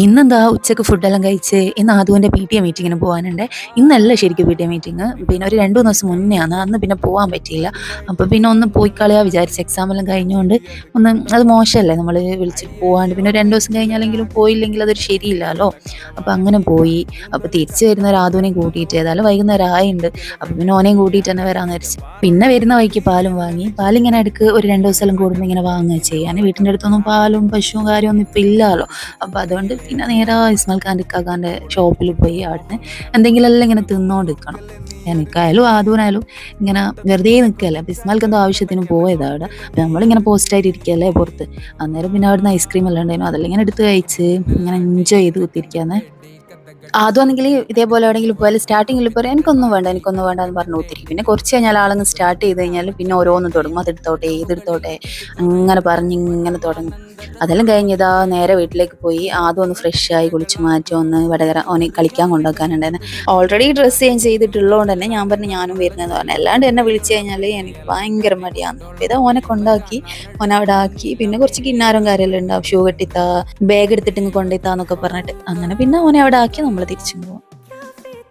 ഇന്നെന്താ ഉച്ചക്ക് ഫുഡെല്ലാം കഴിച്ച് ഇന്ന് ആദുവിൻ്റെ പി ടി എ മീറ്റിങ്ങിന് പോകാനുണ്ട്. ഇന്നല്ല ശരിക്കും പി ടി എ മീറ്റിംഗ്. പിന്നെ ഒരു 2-3 ദിവസം മുന്നെയാണ്. അന്ന് പിന്നെ പോകാൻ പറ്റിയില്ല. അപ്പോൾ പിന്നെ ഒന്ന് പോയി കളയാ വിചാരിച്ച്. എക്സാം എല്ലാം കഴിഞ്ഞുകൊണ്ട് ഒന്ന് അത് മോശമല്ലേ നമ്മൾ വിളിച്ചിട്ട് പോകാണ്ട് പിന്നെ ഒരു 2 ദിവസം കഴിഞ്ഞാലെങ്കിലും പോയില്ലെങ്കിൽ അതൊരു ശരിയില്ലല്ലോ. അപ്പോൾ അങ്ങനെ പോയി. അപ്പോൾ തിരിച്ച് വരുന്ന ഒരു ആദുവിനെയും കൂട്ടിയിട്ട് ഏതായാലും വൈകുന്നേരം ആയിട്ടുണ്ട്. അപ്പോൾ പിന്നെ ഓനെയും കൂട്ടിയിട്ട് തന്നെ വരാമെന്ന് വിചാരിച്ചു. പിന്നെ വരുന്ന വഴിക്ക് പാലും വാങ്ങി. പാലിങ്ങനെ ഇടയ്ക്ക് ഒരു 2 ദിവസമെല്ലാം കൂടുമ്പോൾ ഇങ്ങനെ വാങ്ങുക ചെയ്യാൻ. വീട്ടിൻ്റെ അടുത്തൊന്നും പാലും പശുവും കാര്യമൊന്നും ഇപ്പം ഇല്ലല്ലോ. അപ്പോൾ അതുകൊണ്ട് പിന്നെ നേരെ ഇസ്മായിൽ ഖാൻ്റെ ഇക്കാക്കാൻ്റെ ഷോപ്പിൽ പോയി അവിടുന്ന് എന്തെങ്കിലുമെല്ലാം ഇങ്ങനെ തിന്നുകൊണ്ടിരിക്കണം. എനിക്കായാലും ആദൂനായാലും ഇങ്ങനെ വെറുതെ നിൽക്കുകയല്ലേ. അപ്പോൾ ഇസ്മായിൽക്ക് എന്തോ ആവശ്യത്തിന് പോയതാണ് അവിടെ. അപ്പോൾ നമ്മളിങ്ങനെ പോസ്റ്റായിട്ട് ഇരിക്കുകയല്ലേ പുറത്ത്. അന്നേരം പിന്നെ അവിടുന്ന് ഐസ്ക്രീം എല്ലാം ഉണ്ടായിരുന്നു. അതെല്ലാം ഇങ്ങനെ എടുത്ത് കഴിച്ച് ഇങ്ങനെ എൻജോയ് ചെയ്ത് കുത്തിരിക്കുകയെന്ന്. അതാണെങ്കിൽ ഇതേപോലെ എവിടെയെങ്കിലും പോയാൽ സ്റ്റാർട്ടിങ്ങിൽ പറയാം എനിക്കൊന്നും വേണ്ട എന്ന് പറഞ്ഞു കുത്തിരിക്കും. പിന്നെ കുറച്ച് കഴിഞ്ഞാൽ ആളങ്ങ് സ്റ്റാർട്ട് ചെയ്ത് കഴിഞ്ഞാൽ പിന്നെ ഓരോന്ന് തുടങ്ങും. അതെടുത്തോട്ടെ ഇതെടുത്തോട്ടെ അങ്ങനെ പറഞ്ഞ് ഇങ്ങനെ തുടങ്ങും. അതെല്ലാം കഴിഞ്ഞതാ നേരെ വീട്ടിലേക്ക് പോയി ആദ്യം ഒന്ന് ഫ്രഷായി കുളിച്ച് മാറ്റി ഒന്ന് വടകര ഓനെ കളിക്കാൻ കൊണ്ടുവെക്കാനുണ്ടായിരുന്നു. ഓൾറെഡി ഡ്രസ്സ് ചേഞ്ച് ചെയ്തിട്ടുള്ളതുകൊണ്ട് തന്നെ ഞാൻ പറഞ്ഞു ഞാനും വരുന്നതെന്ന് പറഞ്ഞു. അല്ലാണ്ട് എന്നെ വിളിച്ചു കഴിഞ്ഞാൽ എനിക്ക് ഭയങ്കര മടിയാണ്. അപ്പോൾ ഇതാ ഓനെ കൊണ്ടാക്കി ഓനെ അവിടെ ആക്കി പിന്നെ കുറച്ച് കിന്നാരം കാര്യമെല്ലാം ഉണ്ടാവും. ഷൂ കെട്ടിത്താ ബാഗ് എടുത്തിട്ട് ഇങ്ങ് കൊണ്ടുത്താന്നൊക്കെ പറഞ്ഞിട്ട് അങ്ങനെ പിന്നെ ഓനെ അവിടെ ആക്കി നമ്മൾ തിരിച്ചു പോകും.